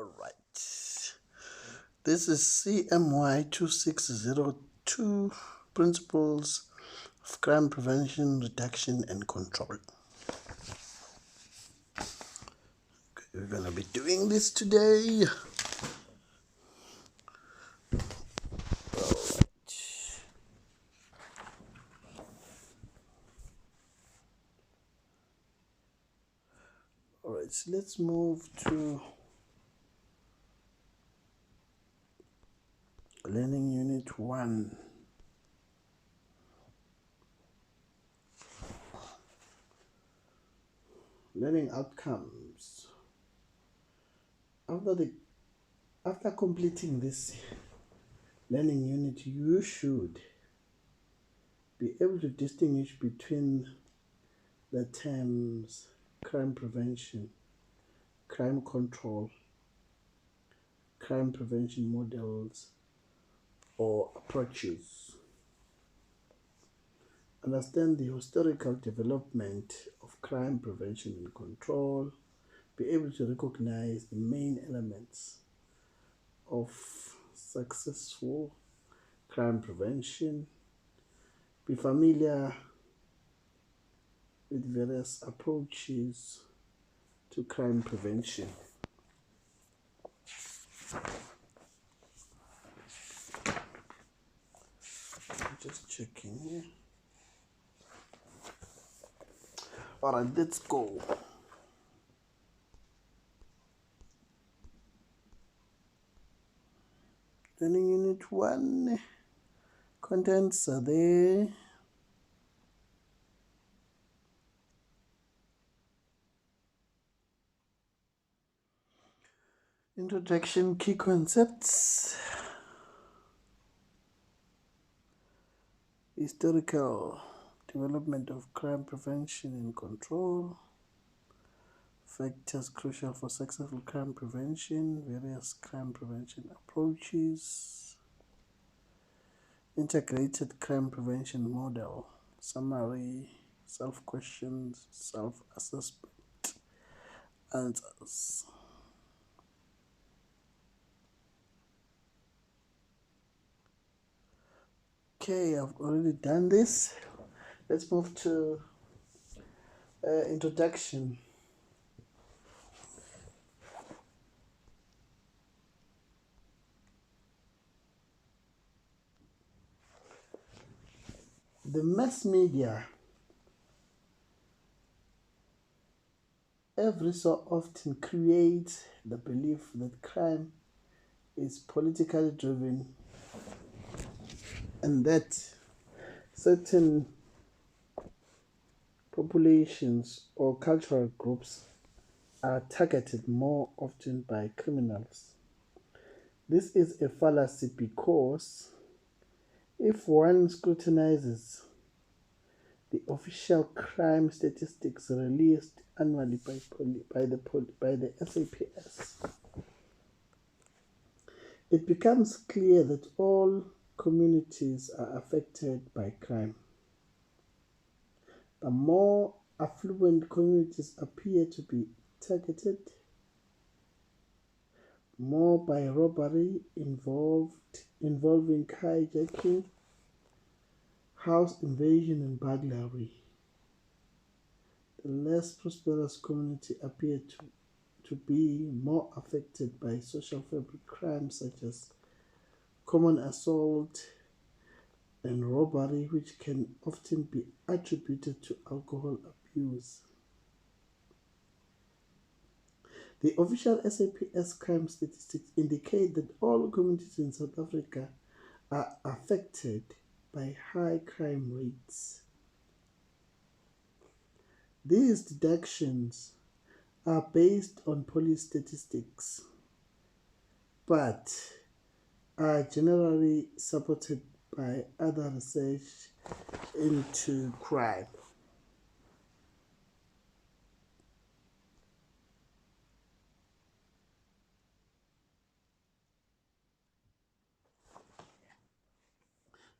Alright, this is CMY 2602, Principles of Crime Prevention, Reduction and Control. Okay, we're going to be doing this today. Alright, so let's move to Learning Unit 1. Learning outcomes. After completing this learning unit, you should be able to distinguish between the terms crime prevention, crime control, crime prevention models or approaches. Understand the historical development of crime prevention and control. Be able to recognize the main elements of successful crime prevention. Be familiar with various approaches to crime prevention. I'm just checking here. Alright, let's go. Learning Unit 1. Contents are there. Introduction, key concepts. Historical development of crime prevention and control. Factors crucial for successful crime prevention. Various crime prevention approaches. Integrated crime prevention model. Summary. Self-questions. Self-assessment. Answers. Okay, I've already done this. Let's move to introduction. The mass media every so often creates the belief that crime is politically driven and that certain populations or cultural groups are targeted more often by criminals. This is a fallacy because if one scrutinizes the official crime statistics released annually by the SAPS, it becomes clear that all communities are affected by crime. The more affluent communities appear to be targeted, more by robbery involving hijacking, house invasion and burglary. The less prosperous community appear to be more affected by social fabric crimes such as common assault and robbery, which can often be attributed to alcohol abuse. The official SAPS crime statistics indicate that all communities in South Africa are affected by high crime rates. These deductions are based on police statistics, but are generally supported by other research into crime.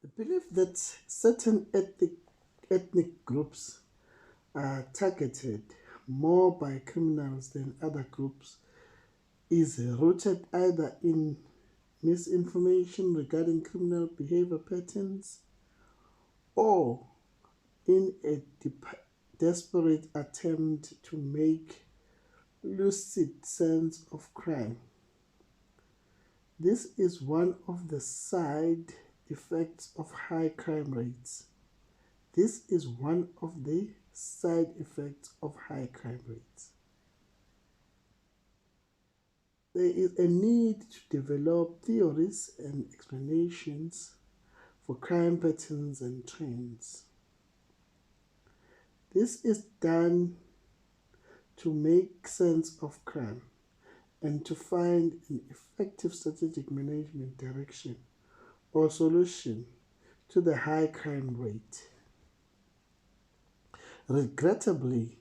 The belief that certain ethnic groups are targeted more by criminals than other groups is rooted either in misinformation regarding criminal behavior patterns or in a desperate attempt to make lucid sense of crime. This is one of the side effects of high crime rates. This is one of the side effects of high crime rates. There is a need to develop theories and explanations for crime patterns and trends. This is done to make sense of crime and to find an effective strategic management direction or solution to the high crime rate. Regrettably,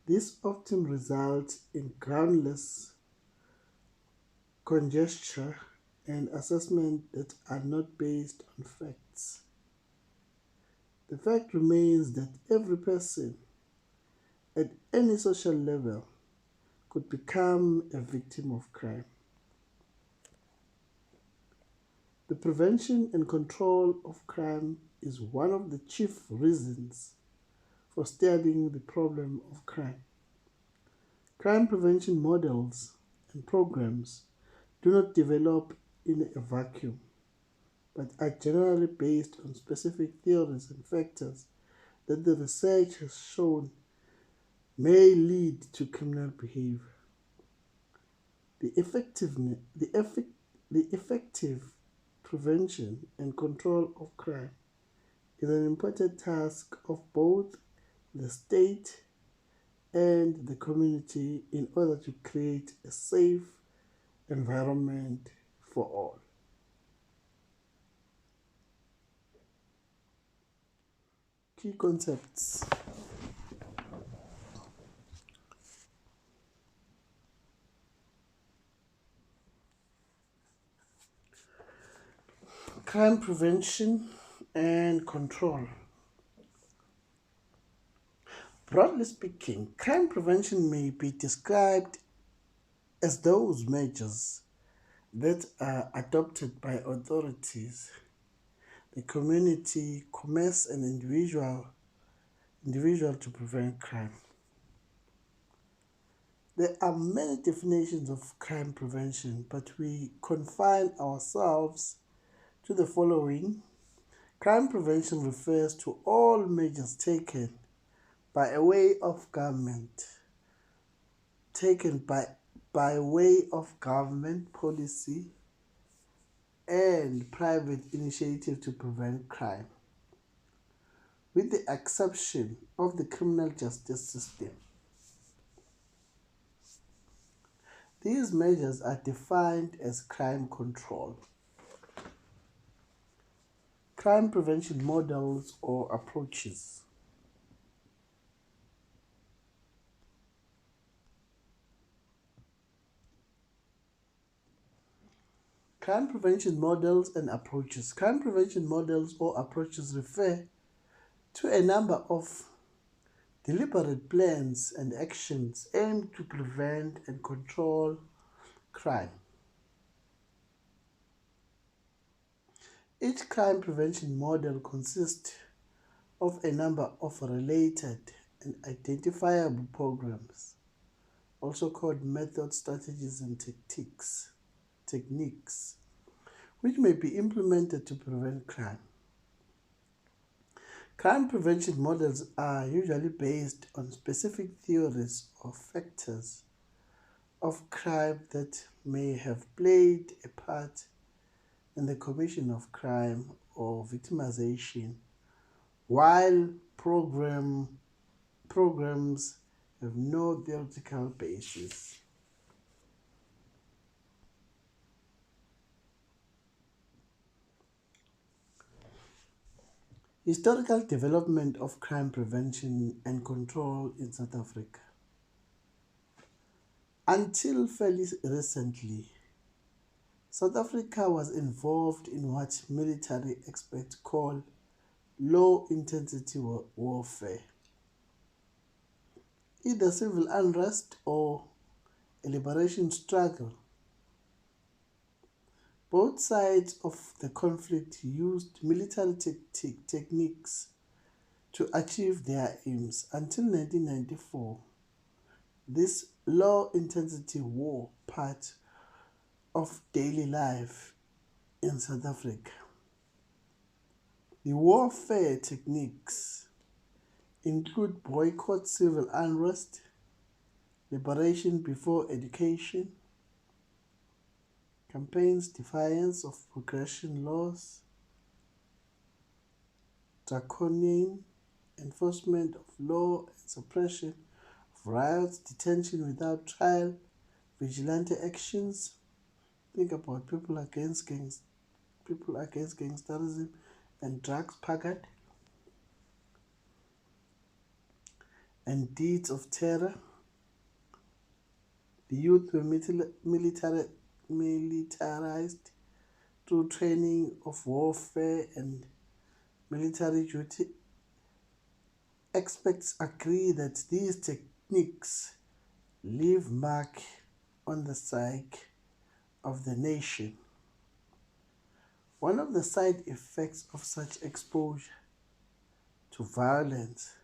this often results in groundless conjecture and assessment that are not based on facts. The fact remains that every person at any social level could become a victim of crime. The prevention and control of crime is one of the chief reasons for studying the problem of crime. Crime prevention models and programs do not develop in a vacuum, but are generally based on specific theories and factors that the research has shown may lead to criminal behavior. The effective prevention and control of crime is an important task of both the state and the community in order to create a safe environment for all. Key concepts. Crime prevention and control. Broadly speaking, crime prevention may be described as those measures that are adopted by authorities, the community, commerce, and individual to prevent crime. There are many definitions of crime prevention, but we confine ourselves to the following. Crime prevention refers to all measures taken by way of government policy and private initiative to prevent crime, with the exception of the criminal justice system. These measures are defined as crime control. Crime prevention models or approaches. Crime prevention models and approaches. Crime prevention models or approaches refer to a number of deliberate plans and actions aimed to prevent and control crime. Each crime prevention model consists of a number of related and identifiable programs, also called methods, strategies, and techniques, which may be implemented to prevent crime. Crime prevention models are usually based on specific theories or factors of crime that may have played a part in the commission of crime or victimization, while programs have no theoretical basis. Historical development of crime prevention and control in South Africa. Until fairly recently, South Africa was involved in what military experts call low-intensity warfare, either civil unrest or a liberation struggle Both sides of the conflict used military techniques to achieve their aims. Until 1994, this low intensity war part of daily life in South Africa. The warfare techniques include boycott, civil unrest, liberation before education, campaigns, defiance of progression laws, draconian enforcement of law and suppression of riots, detention without trial, vigilante actions. Think about people against gangsterism and drugs packet and deeds of terror. The youth were militarized through training of warfare and military duty. Experts agree that these techniques leave mark on the psyche of the nation. One of the side effects of such exposure to violence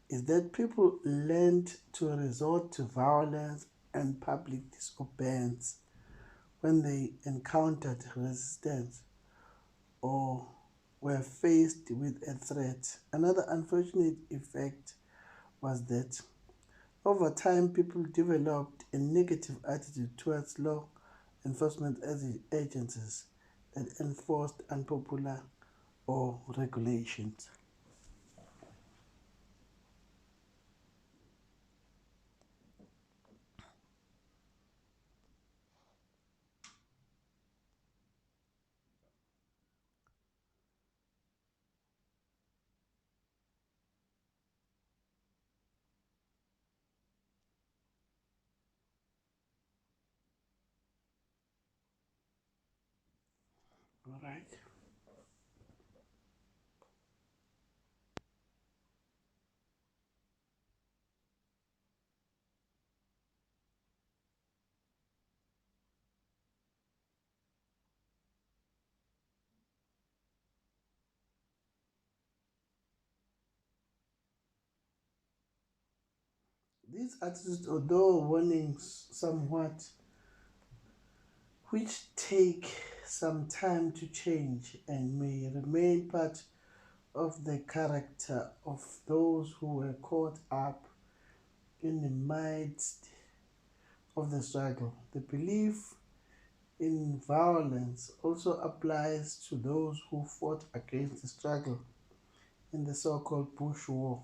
is that people learned to resort to violence and public disobedience when they encountered resistance or were faced with a threat. Another unfortunate effect was that over time people developed a negative attitude towards law enforcement agencies that enforced unpopular or regulations. All right. These attitudes, although warnings somewhat, which take some time to change and may remain part of the character of those who were caught up in the midst of the struggle. The belief in violence also applies to those who fought against the struggle in the so-called Bush War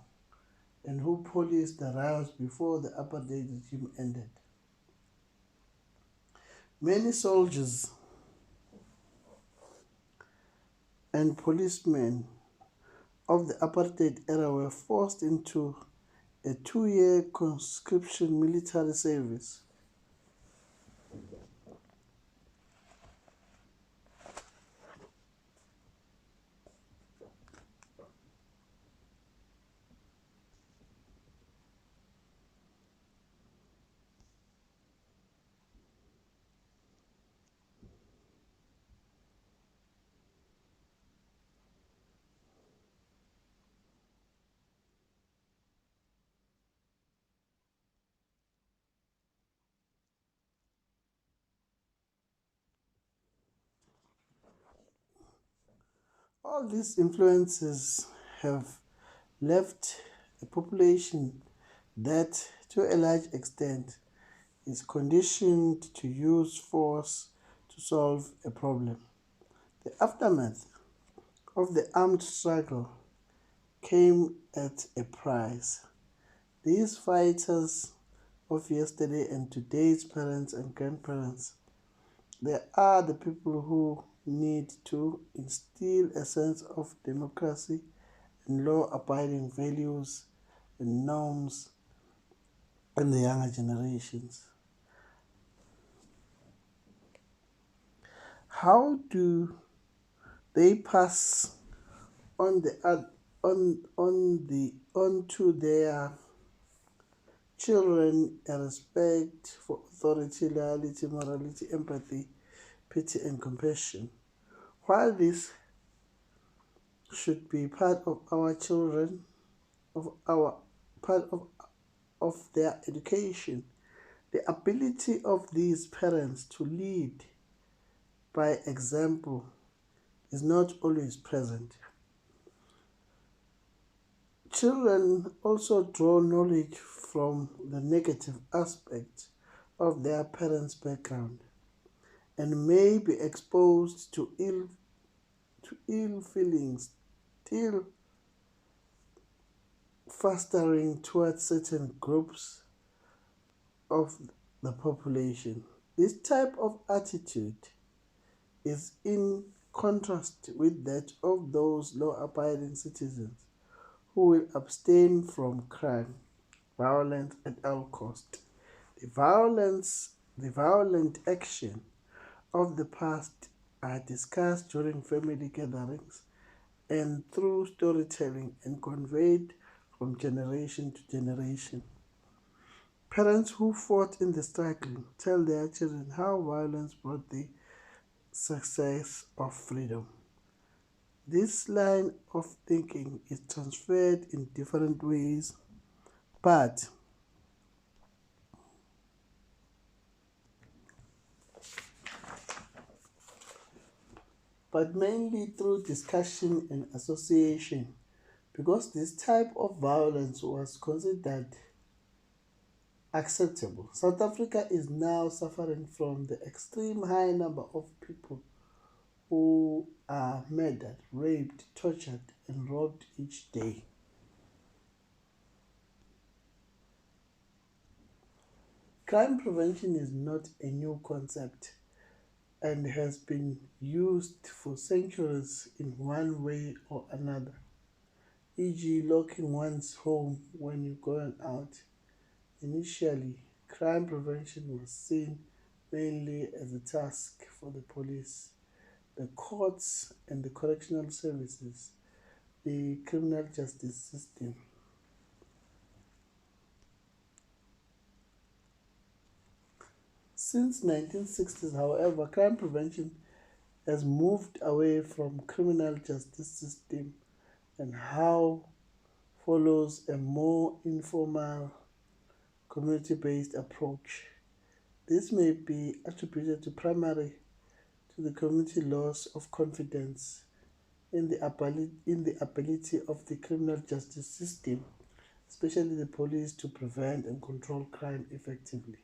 and who policed the riots before the apartheid regime ended. Many soldiers and policemen of the apartheid era were forced into a 2-year conscription military service. All these influences have left a population that, to a large extent, is conditioned to use force to solve a problem. The aftermath of the armed struggle came at a price. These fighters of yesterday and today's parents and grandparents, they are the people who need to instill a sense of democracy and law-abiding values and norms in the younger generations. How do they pass on onto their children a respect for authority, loyalty, morality, empathy, pity and compassion. While this should be part of our children, of our part of their education, the ability of these parents to lead by example is not always present. Children also draw knowledge from the negative aspects of their parents' background and may be exposed to ill feelings, still fostering towards certain groups of the population. This type of attitude is in contrast with that of those law-abiding citizens who will abstain from crime, violence at all cost. The violent action of the past are discussed during family gatherings and through storytelling and conveyed from generation to generation. Parents who fought in the struggle tell their children how violence brought the success of freedom. This line of thinking is transferred in different ways, but mainly through discussion and association, because this type of violence was considered acceptable. South Africa is now suffering from the extreme high number of people who are murdered, raped, tortured, and robbed each day. Crime prevention is not a new concept and has been used for centuries in one way or another, e.g., locking one's home when you're going out. Initially, crime prevention was seen mainly as a task for the police, the courts, and the correctional services, the criminal justice system. Since 1960s, however, crime prevention has moved away from criminal justice system and how follows a more informal community-based approach. This may be attributed to primarily to the community loss of confidence in the ability of the criminal justice system, especially the police, to prevent and control crime effectively.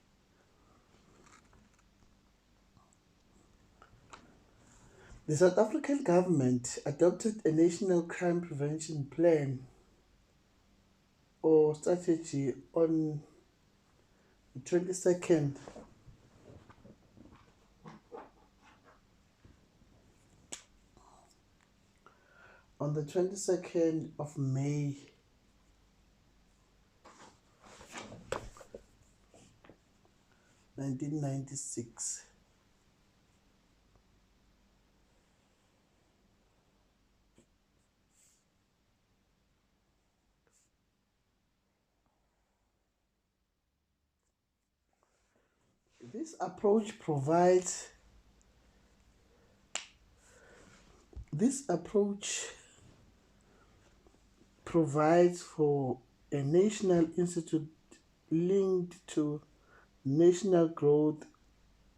The South African government adopted a national crime prevention plan or strategy the 22nd on the 22nd of May 1996. This approach provides this approach provides for a national institute linked to National Growth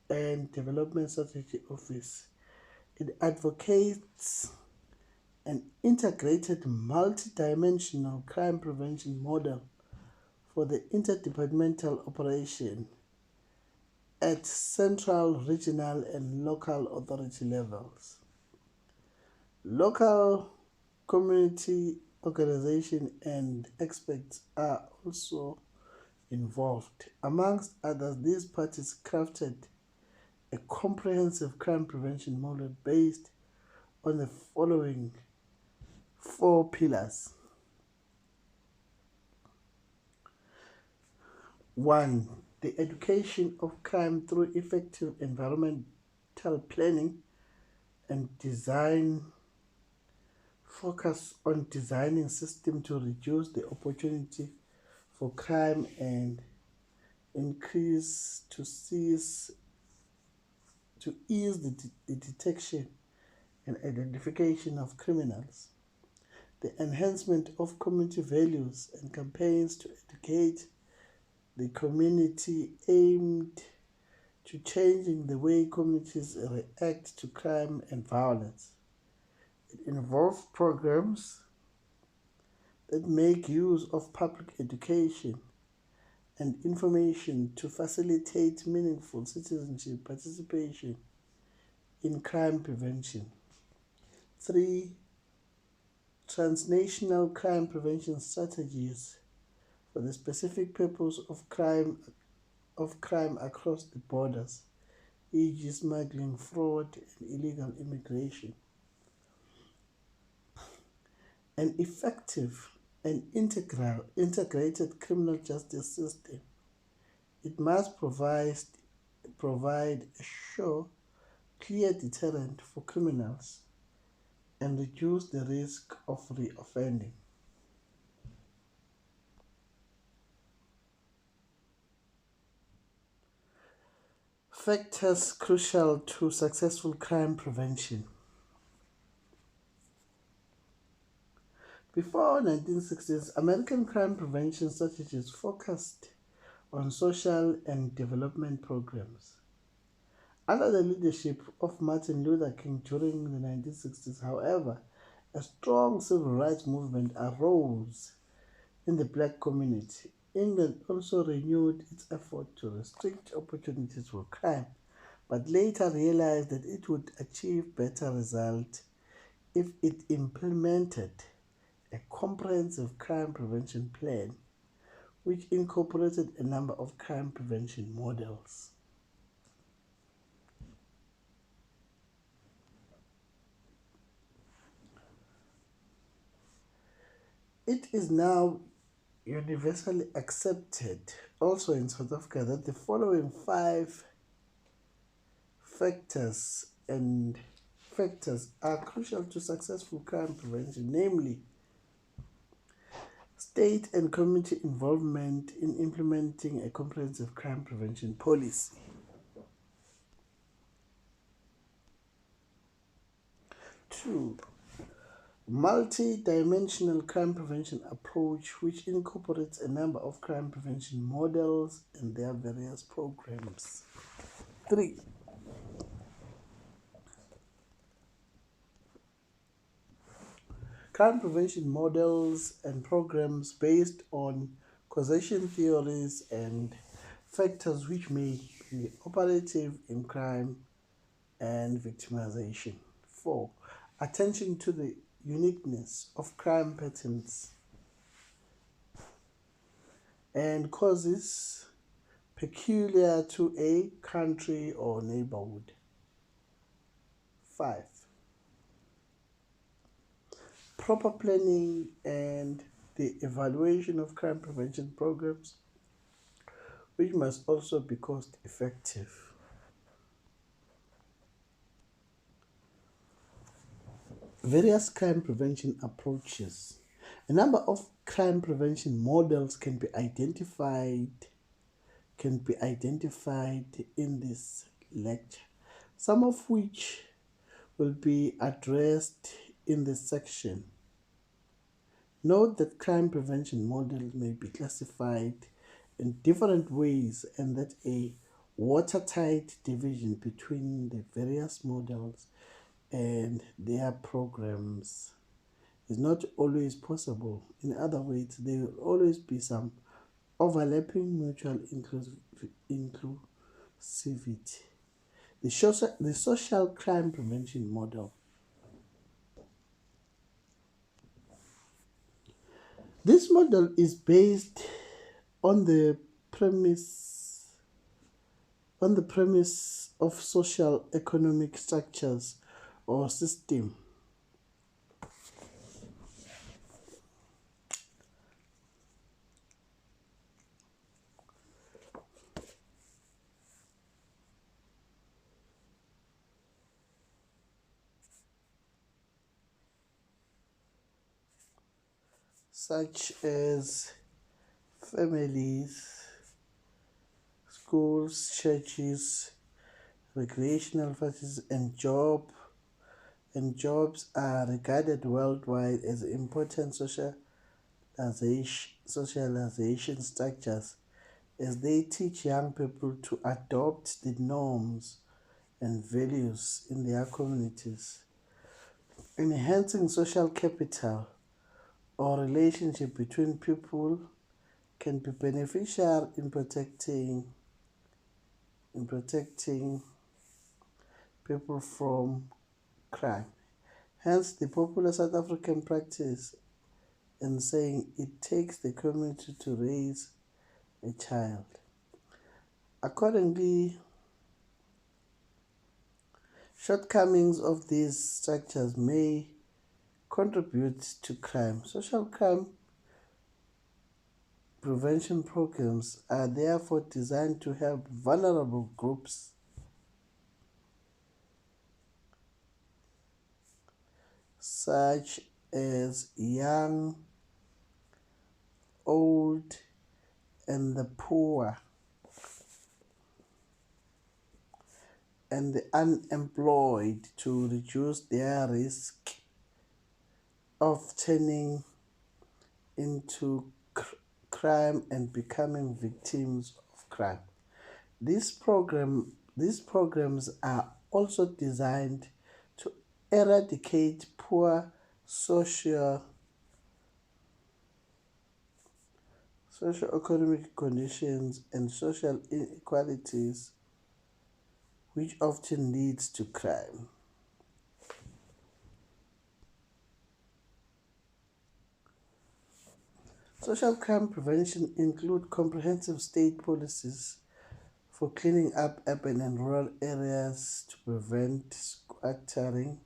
and Development Strategy Office. It advocates an integrated multi-dimensional crime prevention model for the interdepartmental operation at central, regional, and local authority levels. Local community organizations and experts are also involved. Amongst others, these parties crafted a comprehensive crime prevention model based on the following four pillars. 1. The education of crime through effective environmental planning and design. Focus on designing systems to reduce the opportunity for crime and increase to seize to ease the detection and identification of criminals, the enhancement of community values and campaigns to educate the community aimed to changing the way communities react to crime and violence. It involves programs that make use of public education and information to facilitate meaningful citizenship participation in crime prevention. 3. Transnational crime prevention strategies for the specific purpose of crime across the borders, e.g. smuggling, fraud, and illegal immigration. An effective and integrated criminal justice system. It must provide a sure, clear deterrent for criminals and reduce the risk of reoffending. Factors crucial to successful crime prevention. Before 1960s, American crime prevention strategies focused on social and development programs. Under the leadership of Martin Luther King during the 1960s, however, a strong civil rights movement arose in the black community. England also renewed its effort to restrict opportunities for crime, but later realized that it would achieve better results if it implemented a comprehensive crime prevention plan which incorporated a number of crime prevention models. It is now universally accepted, also in South Africa, that the following 5 factors are crucial to successful crime prevention, namely state and community involvement in implementing a comprehensive crime prevention policy. 2. Multi-dimensional crime prevention approach which incorporates a number of crime prevention models and their various programs. 3. Crime prevention models and programs based on causation theories and factors which may be operative in crime and victimization. 4. Attention to the uniqueness of crime patterns and causes peculiar to a country or neighborhood. 5. Proper planning and the evaluation of crime prevention programs, which must also be cost effective. Various crime prevention approaches. A number of crime prevention models can be identified in this lecture, some of which will be addressed in this section. Note that crime prevention models may be classified in different ways and that a watertight division between the various models and their programs is not always possible. In other words, there will always be some overlapping mutual inclusivity. The social crime prevention model. This model is based on the premise of social economic structures or system such as families, schools, churches, recreational facilities, and jobs are regarded worldwide as important socialization structures as they teach young people to adopt the norms and values in their communities. Enhancing social capital or relationship between people can be beneficial in protecting people from crime. Hence, the popular South African practice in saying it takes the community to raise a child. Accordingly, shortcomings of these structures may contribute to crime. Social crime prevention programs are therefore designed to help vulnerable groups such as young, old, and the poor and the unemployed to reduce their risk of turning into crime and becoming victims of crime. These programs are also designed to eradicate poor social socioeconomic conditions and social inequalities which often leads to crime. Social crime prevention include comprehensive state policies for cleaning up urban and rural areas to prevent squattering,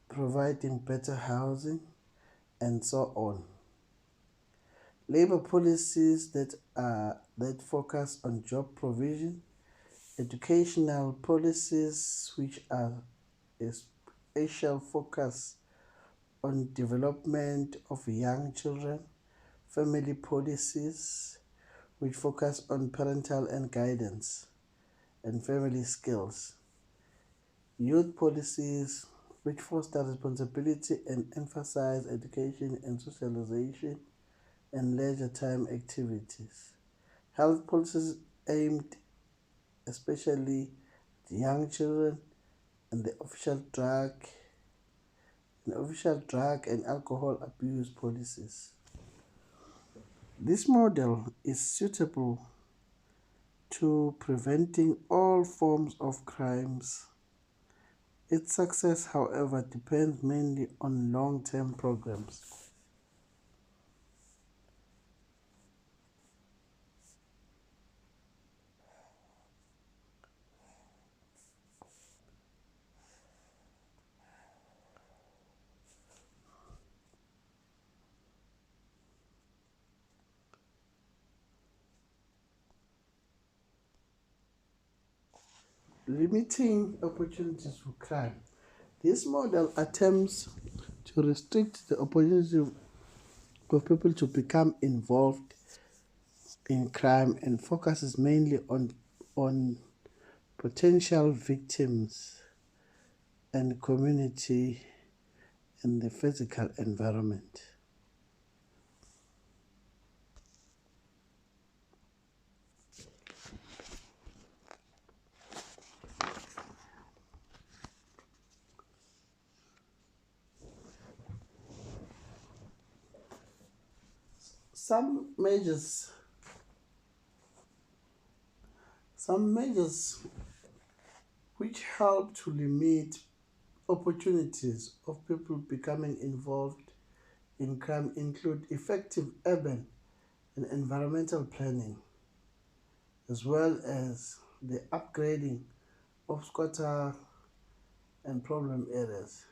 providing better housing, and so on. Labor policies that focus on job provision, educational policies which are a special focus on development of young children, family policies which focus on parental and guidance and family skills, youth policies which foster responsibility and emphasize education and socialization and leisure time activities, health policies aimed especially at young children and the official drug and alcohol abuse policies. This model is suitable to preventing all forms of crimes. Its success, however, depends mainly on long-term programs. Limiting opportunities for crime. This model attempts to restrict the opportunity for people to become involved in crime and focuses mainly on potential victims and community and the physical environment. Some measures some measures which help to limit opportunities of people becoming involved in crime include effective urban and environmental planning, as well as the upgrading of squatter and problem areas.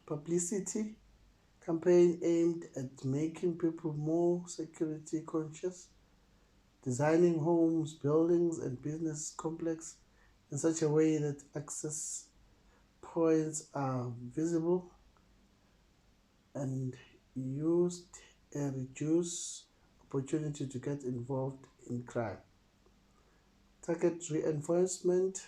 Publicity campaign aimed at making people more security conscious, designing homes, buildings, and business complex in such a way that access points are visible and used and reduce opportunity to get involved in crime. Target reinforcement.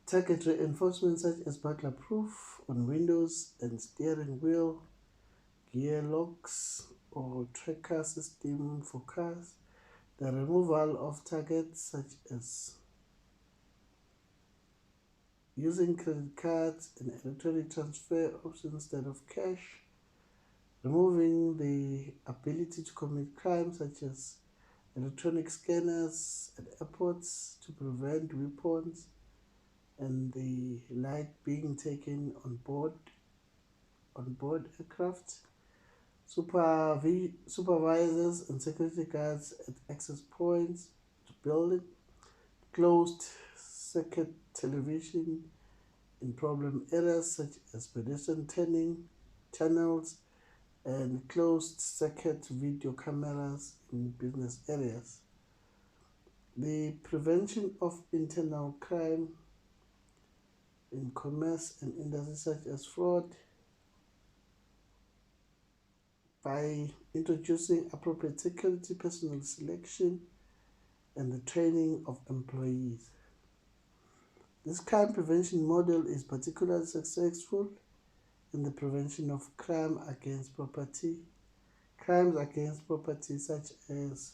Target reinforcement such as burglar proof on windows and steering wheel, gear locks, or tracker system for cars. The removal of targets such as using credit cards and electronic transfer options instead of cash. Removing the ability to commit crimes such as electronic scanners at airports to prevent weapons and the like being taken on board aircraft. Supervisors and security guards at access points to building. Closed circuit television in problem areas such as pedestrian turning channels and closed circuit video cameras in business areas. The prevention of internal crime in commerce and industries such as fraud by introducing appropriate security personnel selection and the training of employees. This crime prevention model is particularly successful in the prevention of crimes against property such as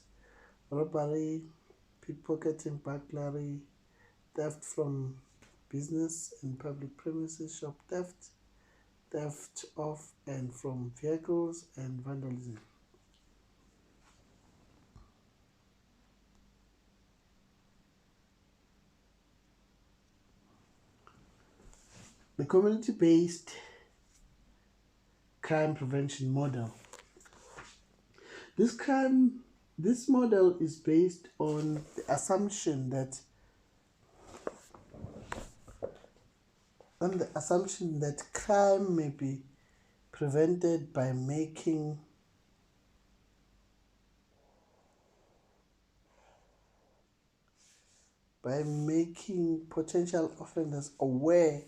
robbery, pickpocketing, burglary, theft from business and public premises, shop theft, theft of and from vehicles, and vandalism. The community-based crime prevention model. This model is based on the assumption that crime may be prevented by making potential offenders aware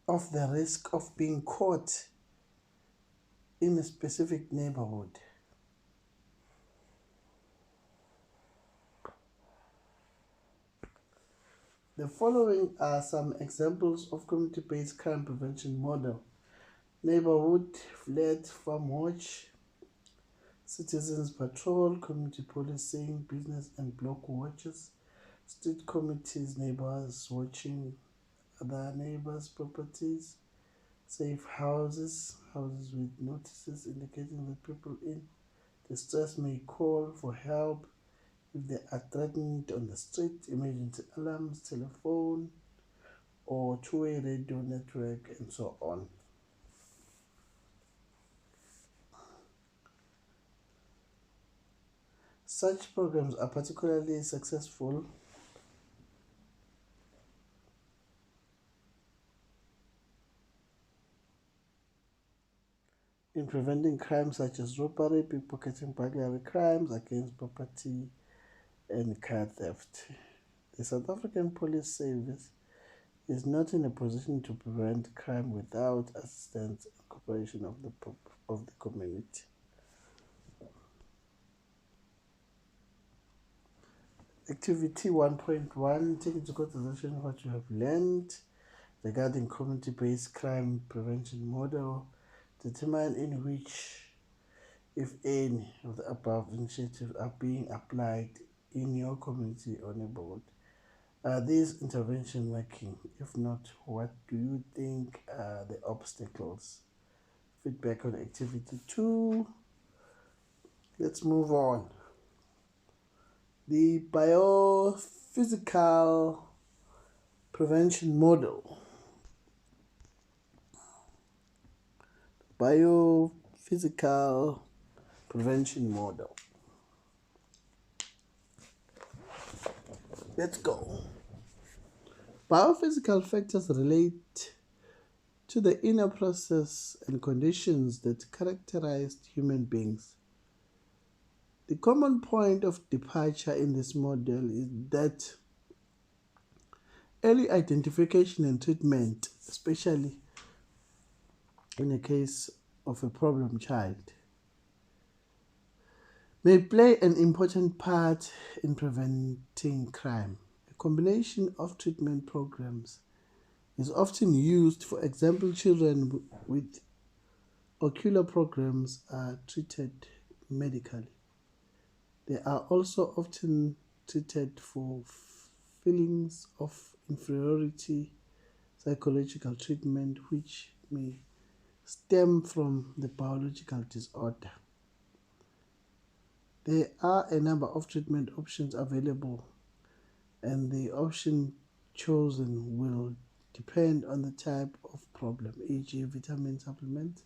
of the risk of being caught in a specific neighborhood. The following are some examples of community-based crime prevention model: neighborhood, flat, farm watch, citizens patrol, community policing, business and block watches, street committees, neighbors watching other neighbors' properties, safe houses with notices indicating that people in distress may call for help if they are threatened on the street, emergency alarms, telephone or two-way radio network, and so on. Such programs are particularly successful in preventing crimes such as robbery, pickpocketing, burglary, crimes against property, and car theft. The South African Police Service is not in a position to prevent crime without assistance and cooperation of the community. Activity 1.1, take into consideration what you have learned regarding community-based crime prevention model. Determine in which, if any, of the above initiatives are being applied in your community or neighborhood. Are these interventions working? If not, what do you think are the obstacles? Feedback on activity 2. Let's move on. The biophysical prevention model. Biophysical prevention model. Let's go. Biophysical factors relate to the inner process and conditions that characterize human beings. The common point of departure in this model is that Early identification and treatment, especially in the case of a problem child, may play an important part in preventing crime. A combination of treatment programs is often used. For example, children with ocular programs are treated medically. They are also often treated for feelings of inferiority, psychological treatment, which may stem from the biological disorder. There are a number of treatment options available, and the option chosen will depend on the type of problem, e.g., vitamin supplement,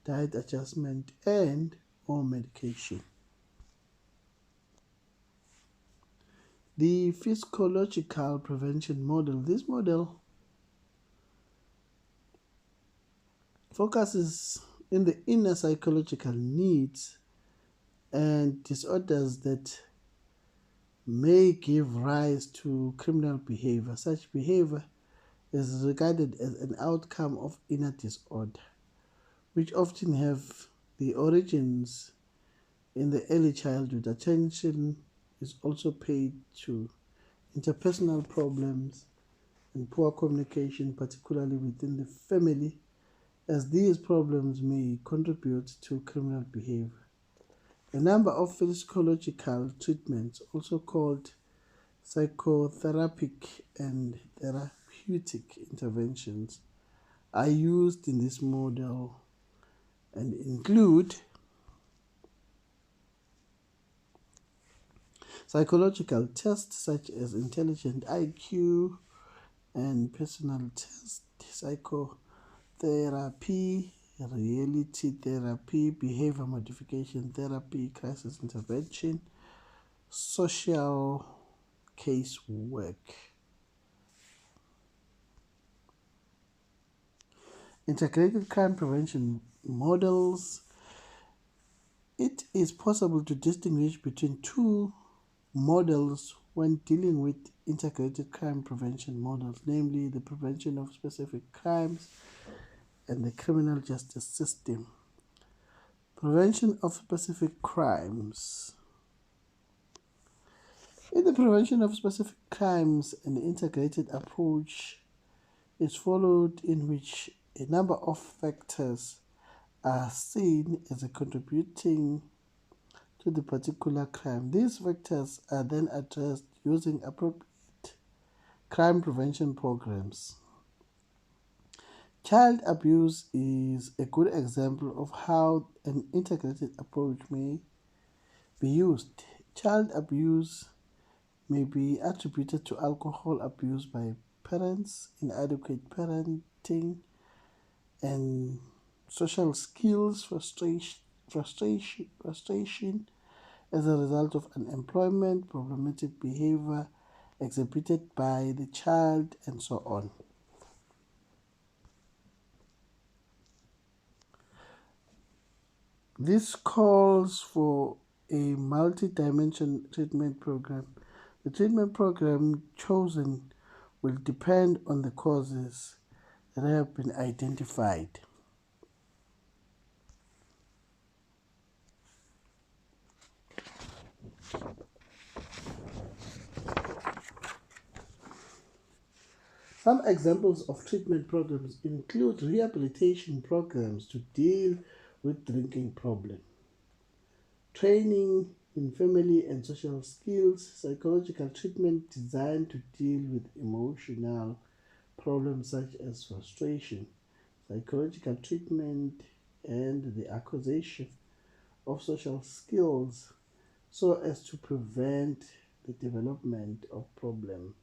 diet adjustment, and or medication. The physiological prevention model. This model focuses in the inner psychological needs and disorders that may give rise to criminal behavior. Such behavior is regarded as an outcome of inner disorder, which often have the origins in the early childhood. Attention is also paid to interpersonal problems and poor communication, particularly within the family, as these problems may contribute to criminal behavior. A number of physiological treatments, also called psychotherapeutic and therapeutic interventions, are used in this model and include psychological tests such as intelligent IQ and personal test, psychotherapy, reality therapy, behavior modification therapy, crisis intervention, social casework. Integrated crime prevention models. It is possible to distinguish between two models when dealing with integrated crime prevention models, namely the prevention of specific crimes and the criminal justice system. Prevention of specific crimes. In the prevention of specific crimes, an integrated approach is followed in which a number of factors are seen as contributing to the particular crime. These factors are then addressed using appropriate crime prevention programs. Child abuse is a good example of how an integrated approach may be used. Child abuse may be attributed to alcohol abuse by parents, inadequate parenting, and social skills frustration as a result of unemployment, problematic behavior exhibited by the child, and so on. This calls for a multi-dimensional treatment program. The treatment program chosen will depend on the causes that have been identified. Some examples of treatment programs include rehabilitation programs to deal with drinking problem, training in family and social skills, psychological treatment designed to deal with emotional problems such as frustration, psychological treatment, and the acquisition of social skills so as to prevent the development of problem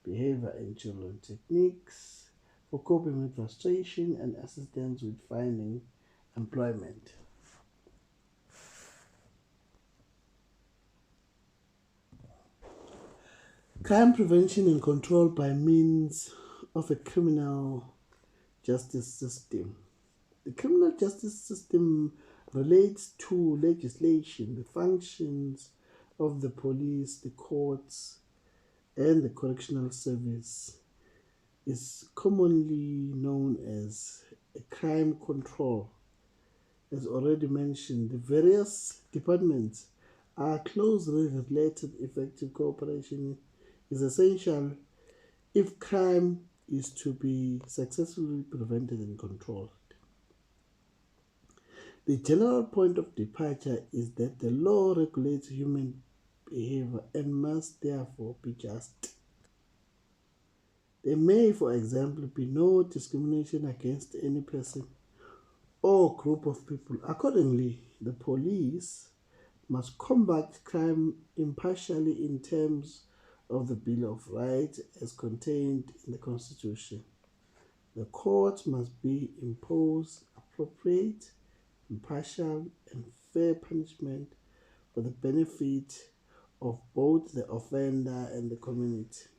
behavior in children, techniques for coping with frustration, and assistance with finding employment. Crime prevention and control by means of a criminal justice system. The criminal justice system relates to legislation, the functions of the police, the courts, and the Correctional Service is commonly known as a crime control. As already mentioned, the various departments are closely related. Effective cooperation is essential if crime is to be successfully prevented and controlled. The general point of departure is that the law regulates human behavior and must therefore be just. There may, for example, be no discrimination against any person or group of people. Accordingly, the police must combat crime impartially in terms of the Bill of Rights as contained in the Constitution. The court must be impose appropriate, impartial, and fair punishment for the benefit of both the offender and the community.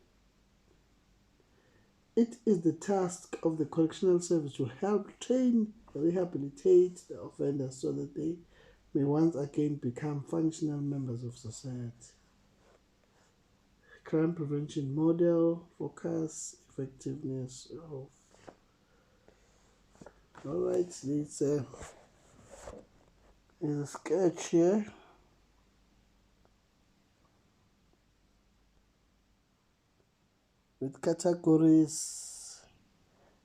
It is the task of the Correctional Service to help train and rehabilitate the offenders so that they may once again become functional members of society. Crime prevention model, focus, effectiveness of. Alright, this is a sketch here. With categories,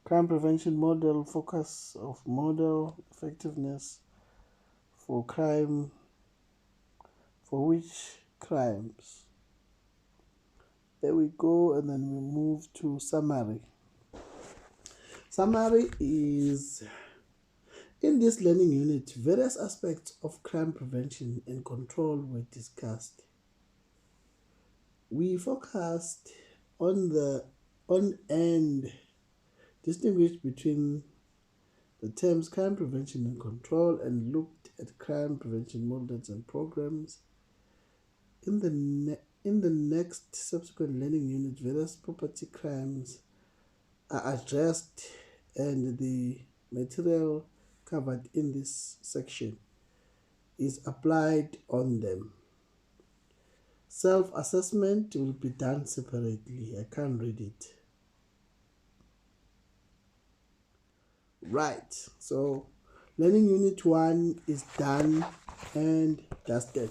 crime prevention model, focus of model, effectiveness for crime, for which crimes. There we go, and then we move to summary. Summary is, in this learning unit, various aspects of crime prevention and control were discussed. We focused on and distinguished between the terms crime prevention and control and looked at crime prevention models and programs. In the next subsequent learning unit, various property crimes are addressed and the material covered in this section is applied on them. Self-assessment will be done separately. I can't read it. Right, so learning unit 1 is done and dusted.